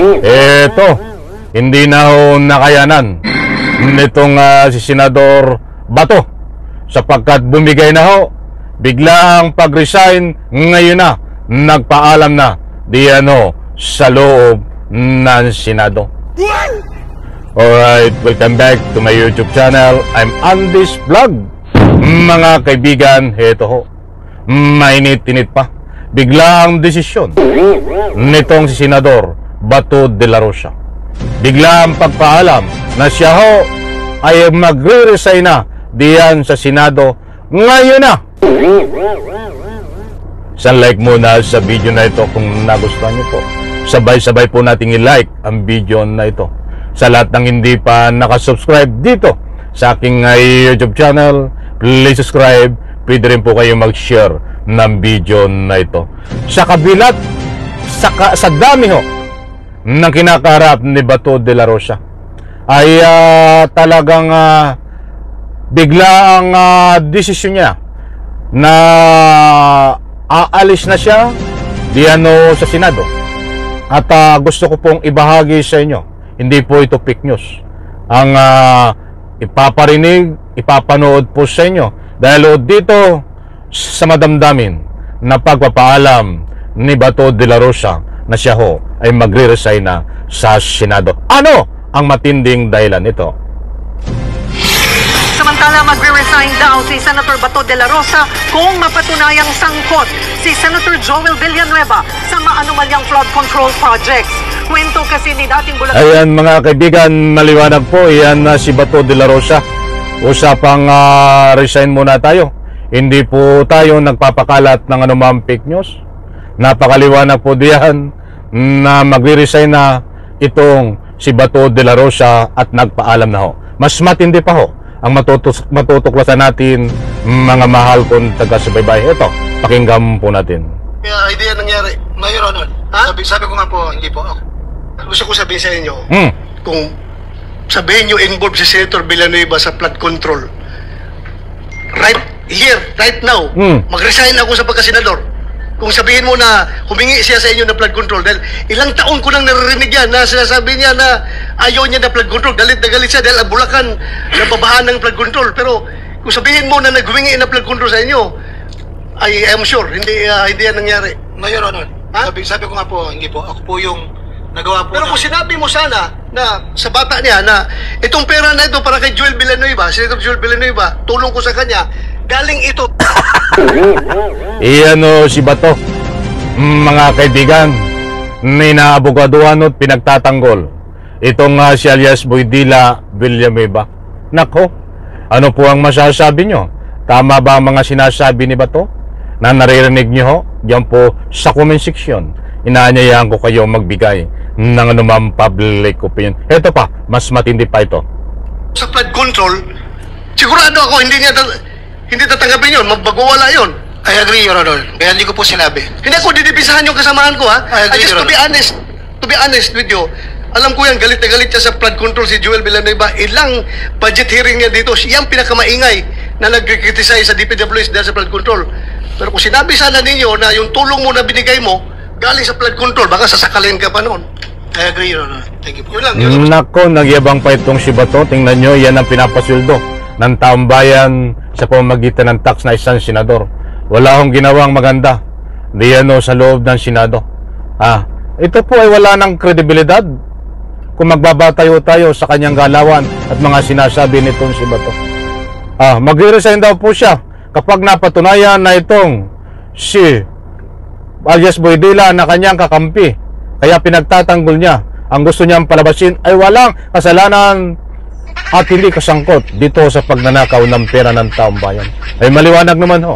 Eto, hindi na ho nakayanan nitong si Senador Bato sapagkat bumigay na ho, biglang pag-resign ngayon na, nagpaalam na diyan sa loob ng Senado. Alright, welcome back to my YouTube channel. I'm Andy's Vlog. Mga kaibigan, heto ho, mainit-init pa biglang desisyon nitong si Senador Bato de la Rosa. Biglang pagpaalam na siya ho ay magre-resign na diyan sa Senado ngayon na. Sa like muna sa video na ito kung nagustuhan niyo po. Sabay-sabay po nating i-like ang video na ito. Sa lahat ng hindi pa nakasubscribe dito sa aking YouTube channel, please subscribe. Pwede rin po kayo mag-share ng video na ito. Sa kabilat, sa dami ho ng kinakaharap ni Bato de la Rosa ay talagang bigla ang desisyon niya na aalis na siya diyan sa Senado. At gusto ko pong ibahagi sa inyo, hindi po ito fake news ang ipaparinig, ipapanood po sa inyo dahil dito sa madamdamin na pagpapaalam ni Bato de la Rosa na siya ho ay magre-resign na sa Senado. Ano ang matinding dahilan nito? Samantala, magre-resign daw si Senator Bato de la Rosa kung mapatunayang sangkot si Senator Joel Villanueva sa maanumalyang flood control projects. Kwento kasi ni dating Bulacan. Ayan mga kaibigan, maliwanag po, yan si Bato de la Rosa. Usapang resign muna tayo. Hindi po tayo nagpapakalat ng anumang fake news. Napakaliwanag po diyan na magre-resign na itong si Bato de la Rosa at nagpaalam na ho. Mas matindi pa ho ang matutuklasan natin, mga mahal kong taga-subaybay. Ito, pakinggan po natin. Kaya hindi yan nangyari. Mayor Honor, sabi ko nga po, hindi po ako. Gusto ko sabihin sa inyo, kung sabihin nyo involved si Senator Villanueva sa flood control, right here, right now, mag-resign ako sa pagkasenador. Kung sabihin mo na humingi siya sa inyo ng flood control, dahil ilang taon ko nang naririnig yan na sinasabi niya na ayaw niya na flood control, galit na galit siya dahil ang Bulacan nababahan ng flood control. Pero kung sabihin mo na naghumingi ng flood control sa inyo, I am sure, hindi yan nangyari. Mayor Honor, sabi ko nga po, hindi po. Ako po yung nagawa po. Pero kung sinabi mo sana na sa bata niya na itong pera na ito para kay Joel Villanueva, Senator Joel Villanueva, tulong ko sa kanya, galing ito. Iyan si Bato, mga kaibigan, ninaabogaduhan at pinagtatanggol itong si alias Boydila Villanueva. Nako, ano po ang masasabi nyo? Tama ba ang mga sinasabi ni Bato na naririnig nyo ho? Diyan po sa comment section, inaanyayahan ko kayo magbigay ng anumang public opinion. Ito pa, mas matindi pa ito. Sa flood control, sigurado ako hindi tatanggapin yun, magbagwawala yun. I agree, Your Honor. Kaya hindi ko po sinabi. Hindi ko didipisahan yung kasamaan ko, ha? I agree, Your Honor. To be honest with you, alam ko yan, galit na galit siya sa flood control si Joel Villanueva. Ilang budget hearing niya dito, siyang pinakamaingay na nag-criticize sa DPWH dahil sa flood control. Pero kung sinabi sana ninyo na yung tulong mo na binigay mo, galing sa flood control, baka sasakalin ka pa noon. I agree, Your Honor. Thank you po. Yun lang. Nako, nagyabang pa itong si Bato. Tingnan nyo, yan ang pinapasweldo ng taong bayan sa pamamagitan ng tax na isang senador. Wala akong ginawang maganda diyan sa loob ng Senado. Ito po ay wala ng kredibilidad kung magbabatayo tayo sa kanyang galawan at mga sinasabi nitong si Bato. Magre-resign daw po siya kapag napatunayan na itong si alias Boydila na kanyang kakampi, kaya pinagtatanggol niya, ang gusto niyang palabasin ay walang kasalanan at hindi kasangkot dito sa pagnanakaw ng pera ng taong bayan. Ay maliwanag naman ho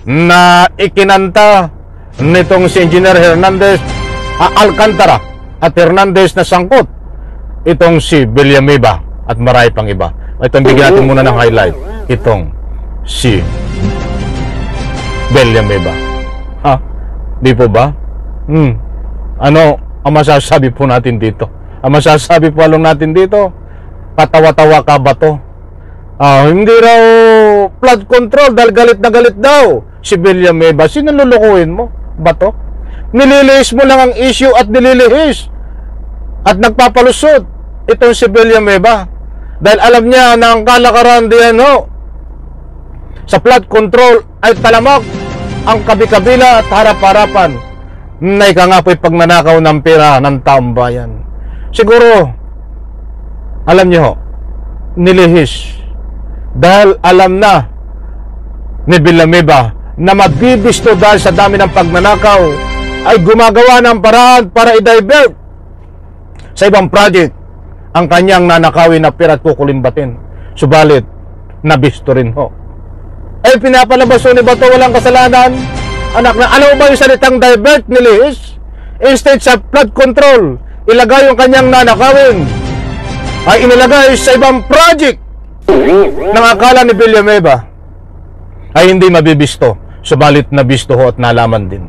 na ikinanta nitong si Engineer Hernandez Alcantara at Hernandez na sangkot itong si Villanueva at marami pang iba. Itong bigyan natin muna ng highlight, itong si Villanueva. Di po ba? Ano ang masasabi po natin dito? Ang masasabi po natin dito, katawa-tawa ka ba to? Hindi raw flood control dahil galit na galit daw si Villanueva. Sinululukuhin mo ba to? Nililihis mo lang ang issue at nililihis At nagpapalusot itong si Villanueva dahil alam niya na ang kalakaran diyan sa flood control ay talamak ang kabi-kabila at harap-harapan na ikangapoy pagnanakaw ng pera ng taong bayan. Siguro, alam niyo nilihis dahil alam na ni Villanueva na mabibisto dahil sa dami ng pagnanakaw ay gumagawa ng paraan para i-divert sa ibang project ang kanyang nanakawin na pera at kukulimbatin. Subalit, nabisto rin ay pinapalabas ni Bato walang kasalanan. Anak na, alam mo ba yung salitang divert nilihis? Instead sa flood control, ilagay yung kanyang nanakawin ay inilagay sa ibang project nang akala ni Villanueva ay hindi mabibisto. Subalit nabisto at nalaman din.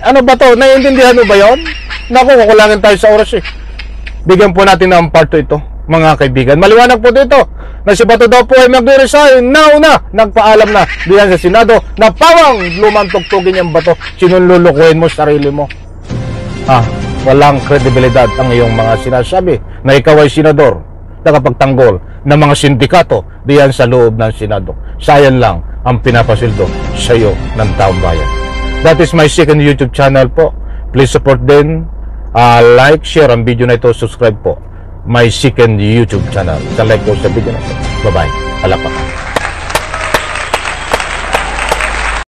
Ano ba to? Naiintindihan mo ba yun? Naku, kukulangin tayo sa oras Bigyan po natin ng part 2 ito, mga kaibigan. Maliwanag po dito na si Bato daw po ay mag-resign. Now nagpaalam na diyan sa Senado na pawang lumantugtugin yung Bato. Sinululukuhin mo sarili mo. Walang kredibilidad ang iyong mga sinasabi na ikaw ay senador, nakapagtanggol ng mga sindikato diyan sa loob ng Senado. Sayang lang ang pinapasildo sa iyo ng taong bayan. That is my second YouTube channel po. Please support din. Like, share ang video na ito. Subscribe po my second YouTube channel. Like po sa video na ito. Bye-bye. Alapak.